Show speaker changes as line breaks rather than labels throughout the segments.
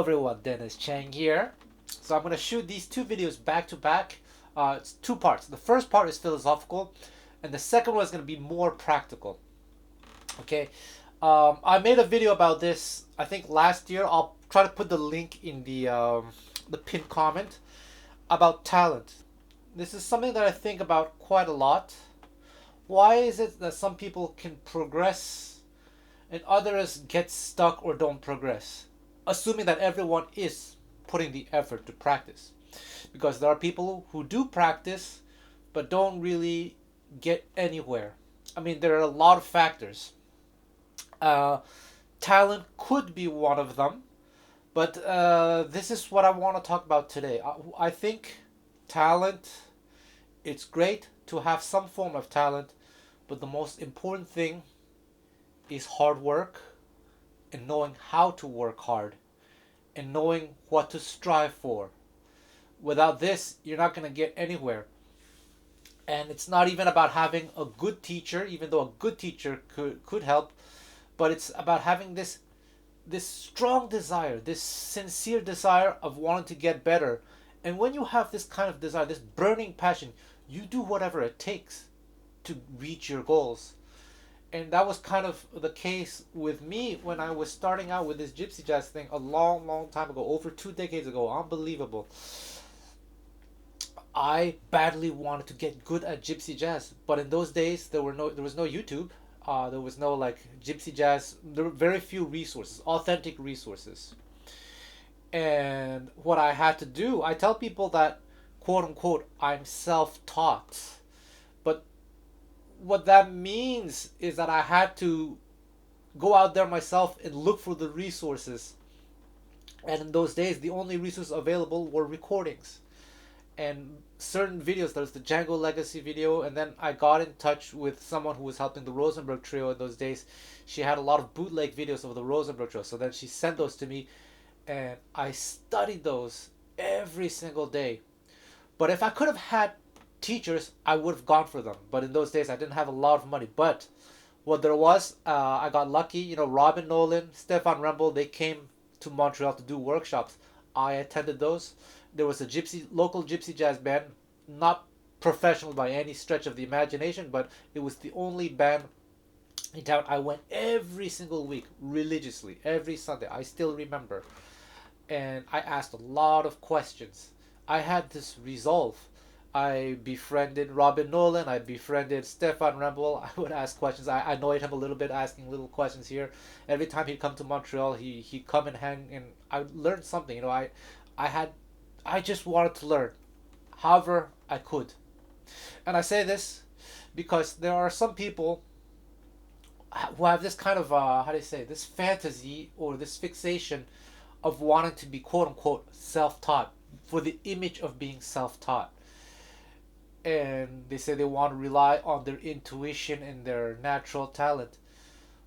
everyone, Dennis Chang here. So I'm going to shoot these two videos back to back. It's two parts. The first part is philosophical, and the second one is going to be more practical. Okay, I made a video about this, I think last year. I'll try to put the link in the pinned comment about talent. This is something that I think about quite a lot. Why is it that some people can progress and others get stuck or don't progress? Assuming that everyone is putting the effort to practice. Because there are people who do practice but don't really get anywhere. I mean, there are a lot of factors. Uh, Talent could be one of them, but this is what I want to talk about today. I think talent, it's great to have some form of talent, but the most important thing is hard work and knowing how to work hard and knowing what to strive for. Without this, you're not going to get anywhere. And it's not even about having a good teacher, even though a good teacher could help, but it's about having this strong desire, this sincere desire of wanting to get better. And when you have this kind of desire, this burning passion, you do whatever it takes to reach your goals. And that was kind of the case with me when I was starting out with this gypsy jazz thing a long, long time ago, over 2 decades ago. Unbelievable. I badly wanted to get good at gypsy jazz, but in those days there was no YouTube. There was no like gypsy jazz. There were very few resources, authentic resources. And what I had to do, I tell people that, quote unquote, I'm self-taught. But what that means is that I had to go out there myself and look for the resources. And in those days, the only resources available were recordings and certain videos. There's the Django Legacy video, and then I got in touch with someone who was helping the Rosenberg Trio in those days. She had a lot of bootleg videos of the Rosenberg Trio, so then she sent those to me, and I studied those every single day. But if I could have had teachers, I would have gone for them. But in those days, I didn't have a lot of money. But what there was, I got lucky. You know, Robin Nolan, Stefan Rembel, they came to Montreal to do workshops. I attended those. There was a local gypsy jazz band, not professional by any stretch of the imagination, but it was the only band in town. I went every single week religiously, every Sunday. I still remember. And I asked a lot of questions. I had this resolve. I befriended Robin Nolan. I befriended Stefan Rembel. I would ask questions. I annoyed him a little bit, asking little questions here. Every time he'd come to Montreal, he'd come and hang, and I learned something. You know, I just wanted to learn, however I could. And I say this because there are some people who have this kind of how do you say, this fantasy or this fixation of wanting to be quote unquote self-taught, for the image of being self-taught. And they say they want to rely on their intuition and their natural talent.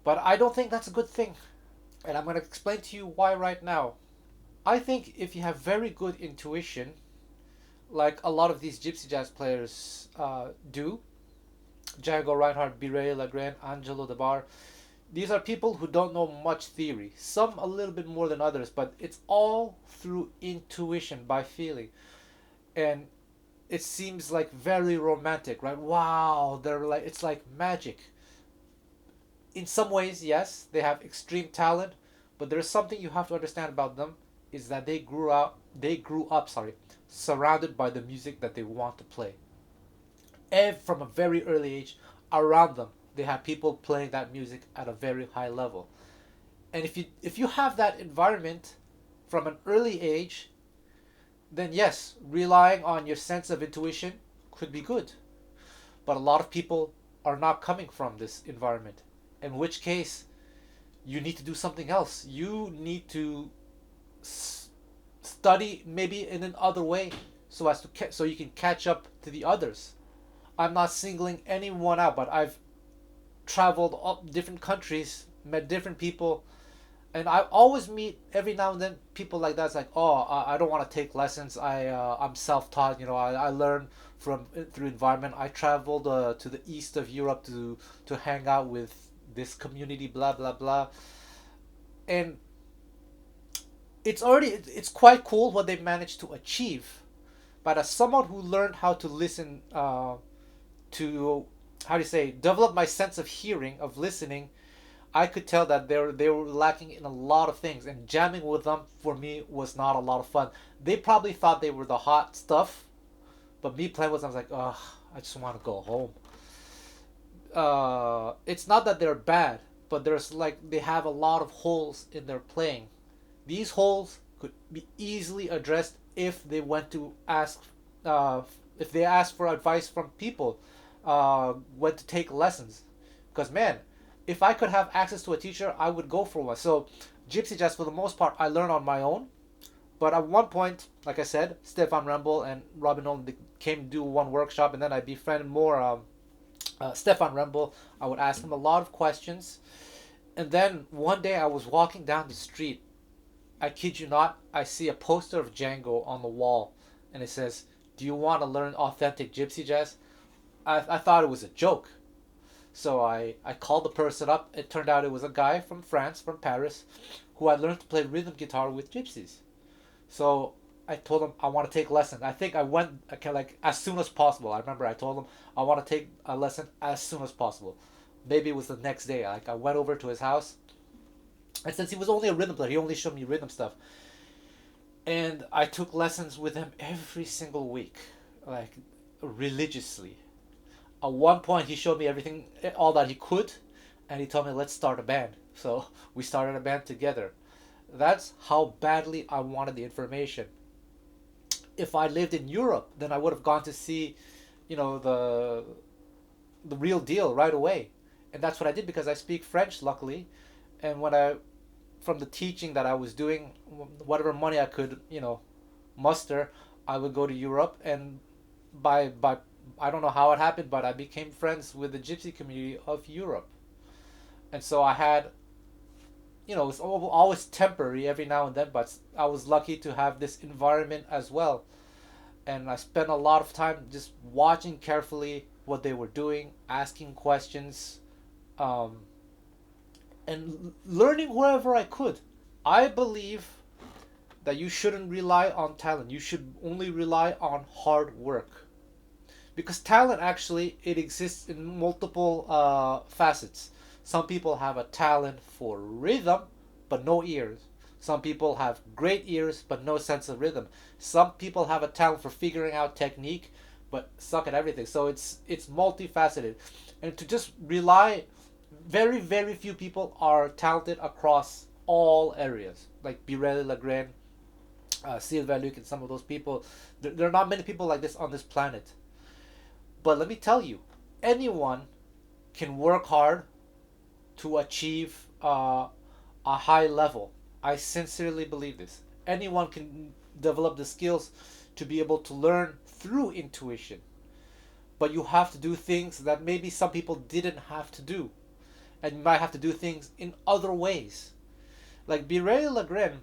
But I don't think that's a good thing. And I'm going to explain to you why right now. I think if you have very good intuition, like a lot of these gypsy jazz players do, Django Reinhardt, Biret Legrand, Angelo Debar, these are people who don't know much theory. Some a little bit more than others, but it's all through intuition, by feeling. And it seems like very romantic, right? Wow, they're like, it's like magic. In some ways, yes, they have extreme talent, but there's something you have to understand about them, is that they grew up, surrounded by the music that they want to play. And from a very early age, around them, they have people playing that music at a very high level. And if you have that environment from an early age, then yes, relying on your sense of intuition could be good. But a lot of people are not coming from this environment, in which case you need to do something else. You need to study maybe in another way, so you can catch up to the others. I'm not singling anyone out, but I've traveled all different countries, met different people, and I always meet every now and then people like that. It's like, oh, I don't want to take lessons. I'm self-taught. You know, I learn from through environment. I traveled to the east of Europe to hang out with this community. Blah blah blah. And it's quite cool what they've managed to achieve. But as someone who learned how to listen, to how do you say, develop my sense of hearing, of listening, I could tell that they were lacking in a lot of things, and jamming with them for me was not a lot of fun. They probably thought they were the hot stuff, but me playing with them, I was like, ugh, I just want to go home. It's not that they're bad, but there's like they have a lot of holes in their playing. These holes could be easily addressed if they went to ask, uh, if they asked for advice from people, when to take lessons. Because man, if I could have access to a teacher, I would go for one. So, Gypsy Jazz, for the most part, I learned on my own. But at one point, like I said, Stefan Rembel and Robin Nolan came to do one workshop, and then I befriended more Stefan Rembel. I would ask him a lot of questions. And then one day I was walking down the street. I kid you not, I see a poster of Django on the wall, and it says, "Do you want to learn authentic gypsy jazz?" I thought it was a joke. So I called the person up. It turned out it was a guy from France, from Paris, who had learned to play rhythm guitar with gypsies. So I told him I want to take lessons. I think I went like as soon as possible. I remember I told him I want to take a lesson as soon as possible. Maybe it was the next day. Like I went over to his house, and since he was only a rhythm player, he only showed me rhythm stuff. And I took lessons with him every single week, like religiously. At one point, he showed me everything, all that he could, and he told me, "Let's start a band." So we started a band together. That's how badly I wanted the information. If I lived in Europe, then I would have gone to see, the real deal right away, and that's what I did because I speak French, luckily, and from the teaching that I was doing, whatever money I could, muster, I would go to Europe, and by I don't know how it happened, but I became friends with the gypsy community of Europe, and so I had, it's always temporary every now and then, but I was lucky to have this environment as well, and I spent a lot of time just watching carefully what they were doing, asking questions, um, and learning wherever I could. I believe that you shouldn't rely on talent. You should only rely on hard work. Because talent actually it exists in multiple facets. Some people have a talent for rhythm, but no ears. Some people have great ears, but no sense of rhythm. Some people have a talent for figuring out technique, but suck at everything. So it's multifaceted, and to just rely, very very few people are talented across all areas. Like Birelli Lagren, Sylvain Luc, and some of those people. There are not many people like this on this planet. But let me tell you, anyone can work hard to achieve a high level. I sincerely believe this. Anyone can develop the skills to be able to learn through intuition. But you have to do things that maybe some people didn't have to do. And you might have to do things in other ways. Like Birey Lagren,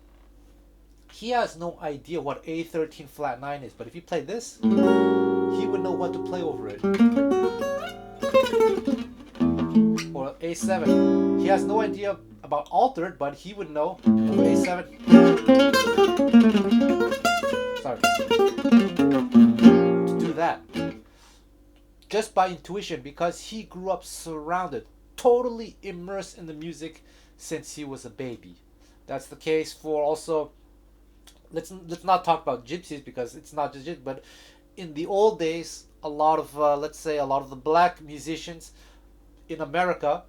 he has no idea what A13 flat 9 is. But if you play this, he would know what to play over it. Or A7. He has no idea about altered, but he would know A7. Sorry. To do that. Just by intuition, because he grew up surrounded, totally immersed in the music since he was a baby. That's the case for also, let's not talk about gypsies because it's not just gypsies, but in the old days, a lot of let's say a lot of the black musicians in America,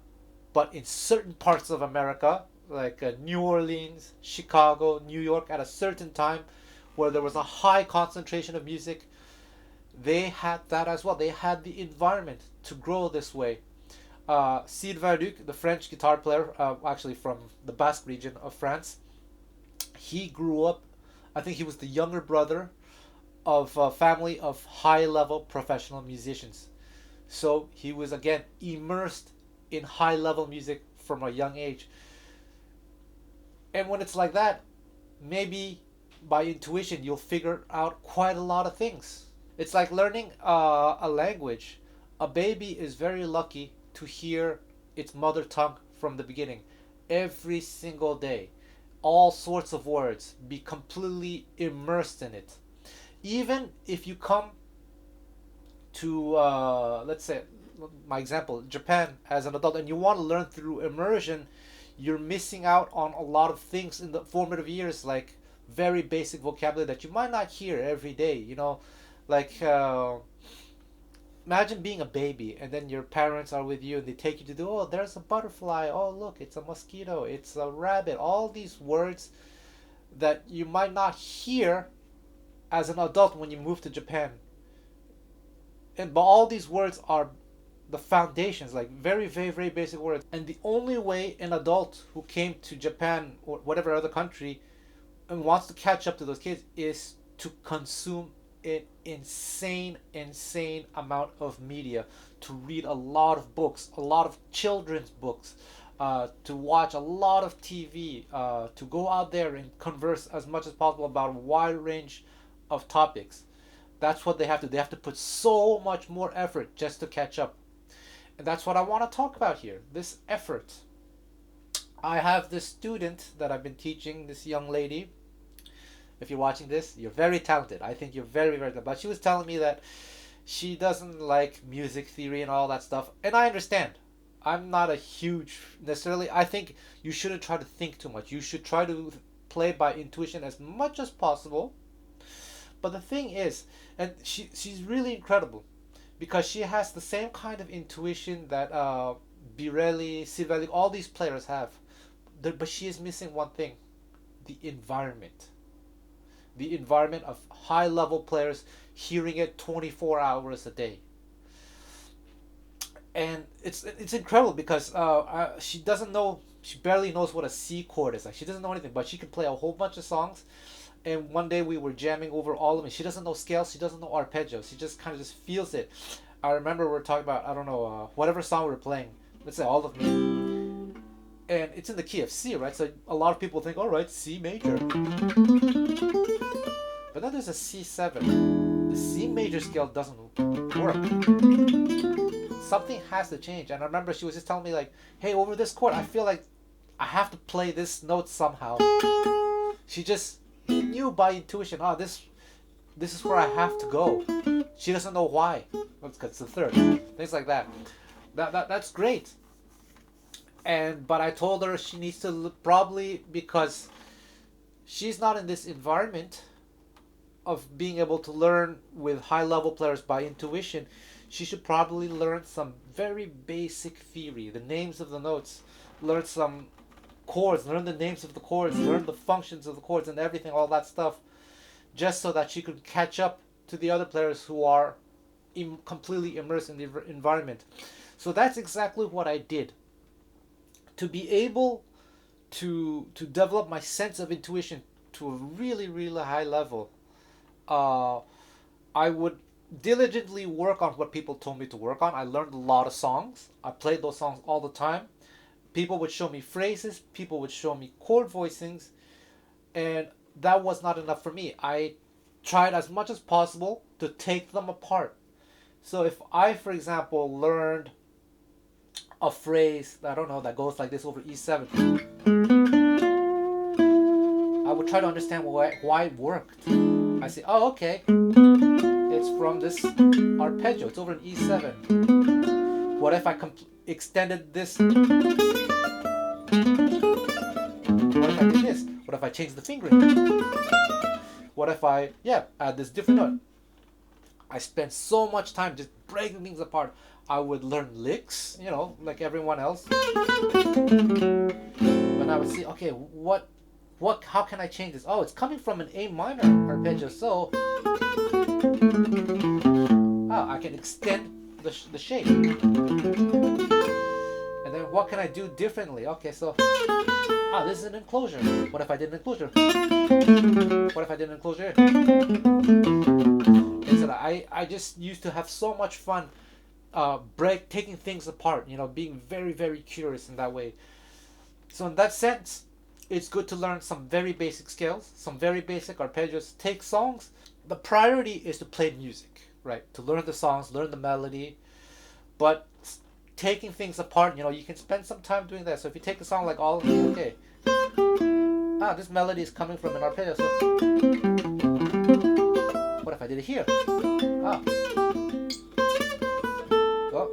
but in certain parts of America, like New Orleans, Chicago, New York, at a certain time where there was a high concentration of music, they had that as well. They had the environment to grow this way. Sylvain Luc, the French guitar player, actually from the Basque region of France, he grew up, I think he was the younger brother of a family of high-level professional musicians. So he was again immersed in high-level music from a young age. And when it's like that, maybe by intuition you'll figure out quite a lot of things. It's like learning a language. A baby is very lucky to hear its mother tongue from the beginning every single day. all sorts of words, be completely immersed in it. Even if you come to, let's say, my example, Japan as an adult, and you want to learn through immersion, you're missing out on a lot of things in the formative years, like very basic vocabulary that you might not hear every day. Like imagine being a baby and then your parents are with you and they take you to do, oh, there's a butterfly, oh, look, it's a mosquito, it's a rabbit, all these words that you might not hear as an adult when you move to Japan. And but all these words are the foundations, like very, very, very basic words. And the only way an adult who came to Japan or whatever other country and wants to catch up to those kids is to consume an insane amount of media, to read a lot of books, a lot of children's books, to watch a lot of TV, to go out there and converse as much as possible about a wide range of topics. That's what they have to do. They have to put so much more effort just to catch up. And that's what I want to talk about here, this effort. I have this student that I've been teaching, this young lady. If you're watching this, you're very talented. I think you're very, very good. But she was telling me that she doesn't like music theory and all that stuff. And I understand. I'm not a huge, necessarily, I think you shouldn't try to think too much. You should try to play by intuition as much as possible. But the thing is, and she's really incredible because she has the same kind of intuition that Birelli, Sivelli, all these players have. But she is missing one thing, the environment. The environment of high level players hearing it 24 hours a day. And it's incredible because she doesn't know, she barely knows what a C chord is. Like, she doesn't know anything, but she can play a whole bunch of songs. And one day we were jamming over all of them. She doesn't know scales. She doesn't know arpeggios. She just kind of just feels it. I remember we were talking about, I don't know, whatever song we were playing. Let's say All of Me. And it's in the key of C, right? So a lot of people think, all right, C major. But then there's a C7. The C major scale doesn't work. Something has to change. And I remember she was just telling me, like, hey, over this chord, I feel like I have to play this note somehow. She just knew by intuition, this is where I have to go. She doesn't know why. That's because it's the third. Things like that. That's great. But I told her she needs to probably, because she's not in this environment of being able to learn with high level players by intuition, she should probably learn some very basic theory, the names of the notes, learn some chords, learn the names of the chords, learn the functions of the chords and everything, all that stuff, just so that she could catch up to the other players who are completely immersed in the environment. So that's exactly what I did. To be able to develop my sense of intuition to a really, really high level, I would diligently work on what people told me to work on. I learned a lot of songs. I played those songs all the time. People would show me phrases, people would show me chord voicings, and that was not enough for me. I tried as much as possible to take them apart. So if I, for example, learned a phrase, I don't know, that goes like this over E7, I would try to understand why it worked. I say, oh, okay, it's from this arpeggio, it's over in E7. What if I extended this? What if I did this? What if I changed the fingering? What if I, add this different note? I spent so much time just breaking things apart. I would learn licks, like everyone else. But I would see, okay, how can I change this? Oh, it's coming from an A minor arpeggio, so I can extend the shape. And then what can I do differently? Okay, so this is an enclosure. What if I did an enclosure? What if I did an enclosure? And so I just used to have so much fun taking things apart, being very, very curious in that way. So in that sense, it's good to learn some very basic scales, some very basic arpeggios, take songs. The priority is to play music, right? To learn the songs, learn the melody. But taking things apart, you can spend some time doing that. So if you take a song like All of Me, okay, this melody is coming from an arpeggio. So what if I did it here? Ah, oh,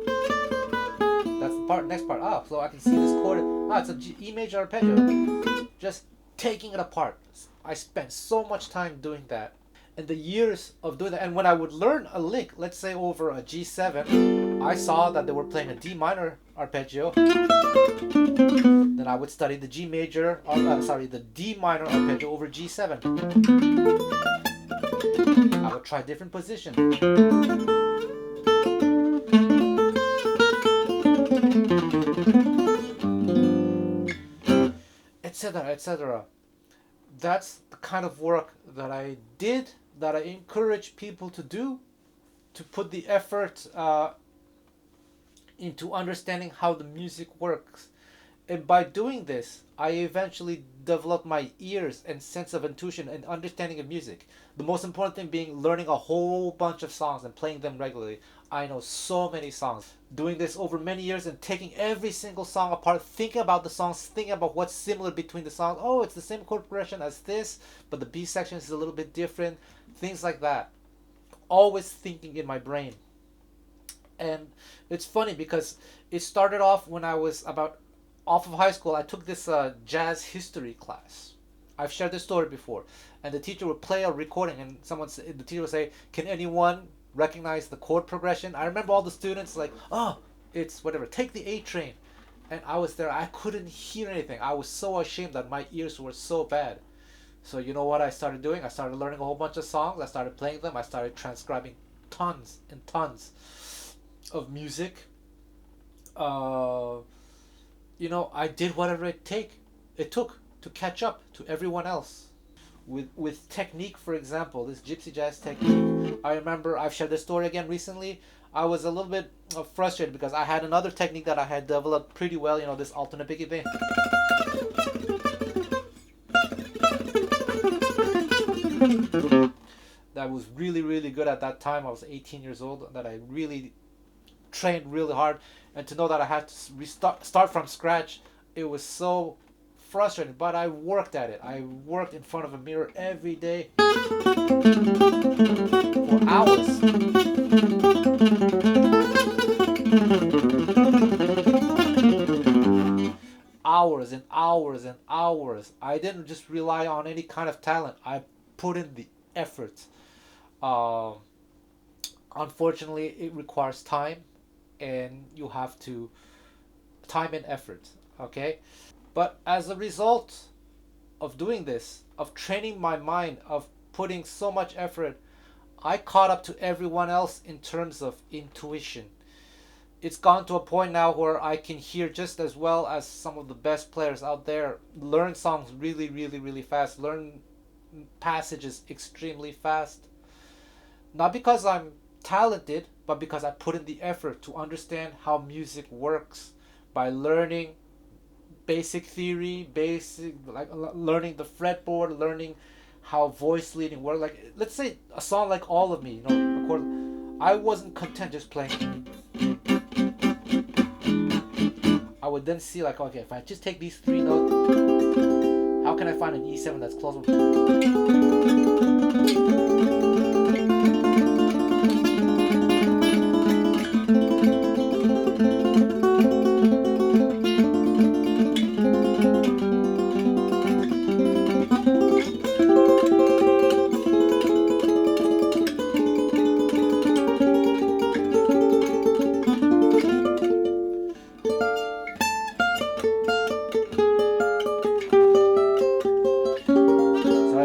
that's the part. Next part. Ah, so I can see this chord. Ah, it's a E major arpeggio. Just taking it apart. I spent so much time doing that, and the years of doing that. And when I would learn a lick, let's say over a G7, I saw that they were playing a D minor arpeggio. Then I would study the G major, the D minor arpeggio over G7. I would try different positions. Etc., etc. That's the kind of work that I did, that I encourage people to do, to put the effort into understanding how the music works. And by doing this, I eventually developed my ears and sense of intuition and understanding of music. The most important thing being learning a whole bunch of songs and playing them regularly. I know so many songs. Doing this over many years and taking every single song apart, thinking about the songs, thinking about what's similar between the songs. Oh, it's the same chord progression as this, but the B section is a little bit different. Things like that. Always thinking in my brain. And it's funny because it started off when I was about off of high school. I took this jazz history class. I've shared this story before, and the teacher would play a recording, and the teacher would say, "Can anyone recognize the chord progression?" I remember all the students like, "Oh, it's whatever. Take the A train," and I was there. I couldn't hear anything. I was so ashamed that my ears were so bad. So you know what I started doing? I started learning a whole bunch of songs. I started playing them. I started transcribing tons and tons of music. I did whatever it took to catch up to everyone else. With technique, for example, this gypsy jazz technique, I remember I've shared this story again recently. I was a little bit frustrated because I had another technique that I had developed pretty well, this alternate picking thing. That was really, really good at that time. I was 18 years old, that I really trained really hard, and to know that I had to start from scratch, it was so frustrating, but I worked at it. I worked in front of a mirror every day for hours. Hours and hours and hours. I didn't just rely on any kind of talent. I put in the effort. Unfortunately, it requires time, and you have to time and effort, okay? But as a result of doing this, of training my mind, of putting so much effort, I caught up to everyone else in terms of intuition. It's gone to a point now where I can hear just as well as some of the best players out there, learn songs really, really, really fast, learn passages extremely fast. Not because I'm talented, but because I put in the effort to understand how music works by learning basic theory, learning the fretboard, learning how voice leading works. Like, let's say a song like All of Me, I wasn't content just playing. I would then see like, okay, if I just take these three notes, how can I find an E7 that's close?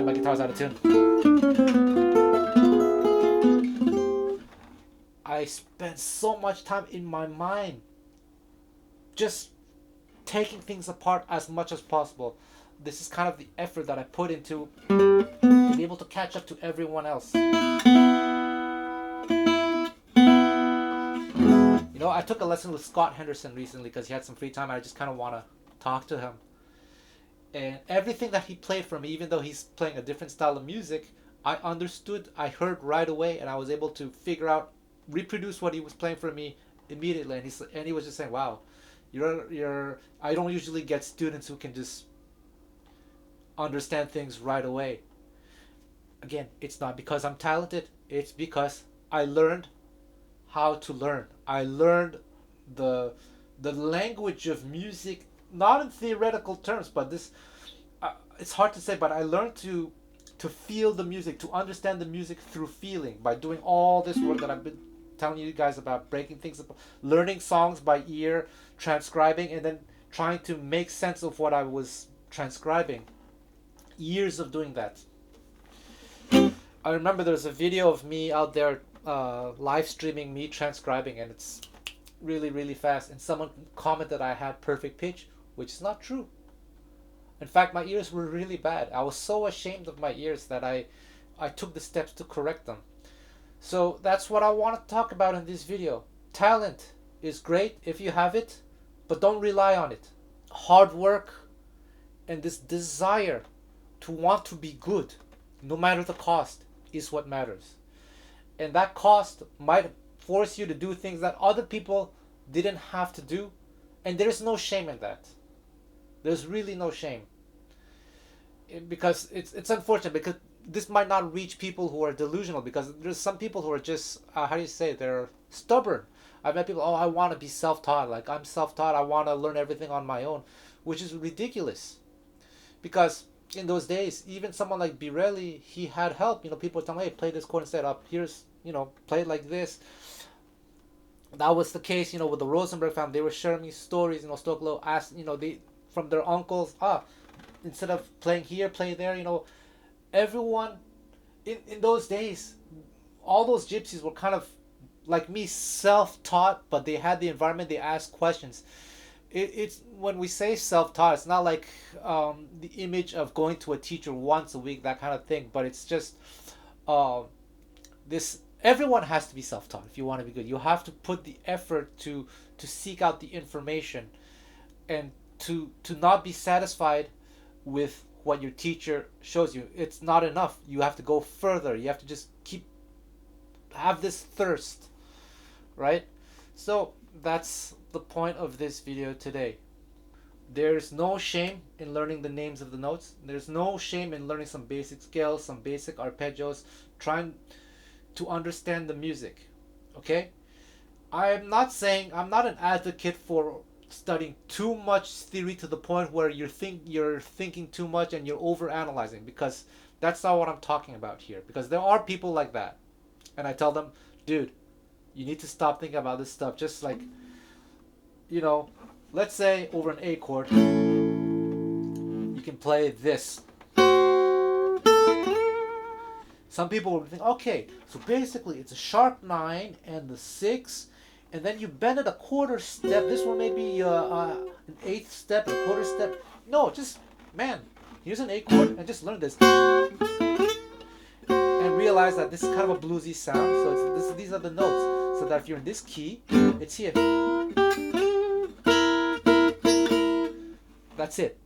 My guitar's out of tune. I spent so much time in my mind just taking things apart as much as possible. This is kind of the effort that I put into to be able to catch up to everyone else. I took a lesson with Scott Henderson recently because he had some free time and I just kind of want to talk to him. And everything that he played for me, even though he's playing a different style of music, I understood, I heard right away, and I was able to figure out, reproduce what he was playing for me immediately. And he was just saying, "Wow, I don't usually get students who can just understand things right away. Again, it's not because I'm talented, it's because I learned how to learn. I learned the the language of music, not in theoretical terms, but this it's hard to say, but I learned to feel the music, to understand the music through feeling by doing all this work that I've been telling you guys about, breaking things up, learning songs by ear, transcribing, and then trying to make sense of what I was transcribing. Years of doing that. I remember there's a video of me out there live streaming me transcribing, and it's really, really fast. And someone commented I had perfect pitch, which is not true. In fact, my ears were really bad. I was so ashamed of my ears that I took the steps to correct them. So that's what I want to talk about in this video. Talent is great if you have it, but don't rely on it. Hard work and this desire to want to be good, no matter the cost, is what matters. And that cost might force you to do things that other people didn't have to do, and there's no shame in that. There's really no shame. Because it's unfortunate, because this might not reach people who are delusional, because there's some people who are just how do you say, they're stubborn. I've met people, oh, I want to be self-taught, like I'm self-taught, I want to learn everything on my own, which is ridiculous. Because in those days, even someone like Birelli, he had help. People would tell him, hey, play this chord instead, up here's, play it like this. That was the case, with the Rosenberg family. They were sharing me stories. Stoklow asked, they from their uncles, instead of playing here, play there. Everyone in those days, all those gypsies were kind of like me, self-taught, but they had the environment. They asked questions. It's when we say self-taught, it's not like the image of going to a teacher once a week, that kind of thing. But it's just this. Everyone has to be self-taught if you want to be good. You have to put the effort to seek out the information, and to not be satisfied with what your teacher shows you. It's not enough. You have to go further. You have to just have this thirst, right? So that's the point of this video today. There's no shame in learning the names of the notes. There's no shame in learning some basic scales, some basic arpeggios, trying to understand the music. Okay? I'm not an advocate for studying too much theory to the point where you're thinking too much and you're over analyzing, because that's not what I'm talking about here. Because there are people like that, and I tell them, dude, you need to stop thinking about this stuff. Just like, let's say over an A chord, you can play this. Some people will think, okay, so basically it's a sharp 9 and the 6, and then you bend it a quarter step. This one may be an eighth step, a quarter step. No, just, here's an A chord, and just learn this. And realize that this is kind of a bluesy sound, so these are the notes. So that if you're in this key, it's here. That's it.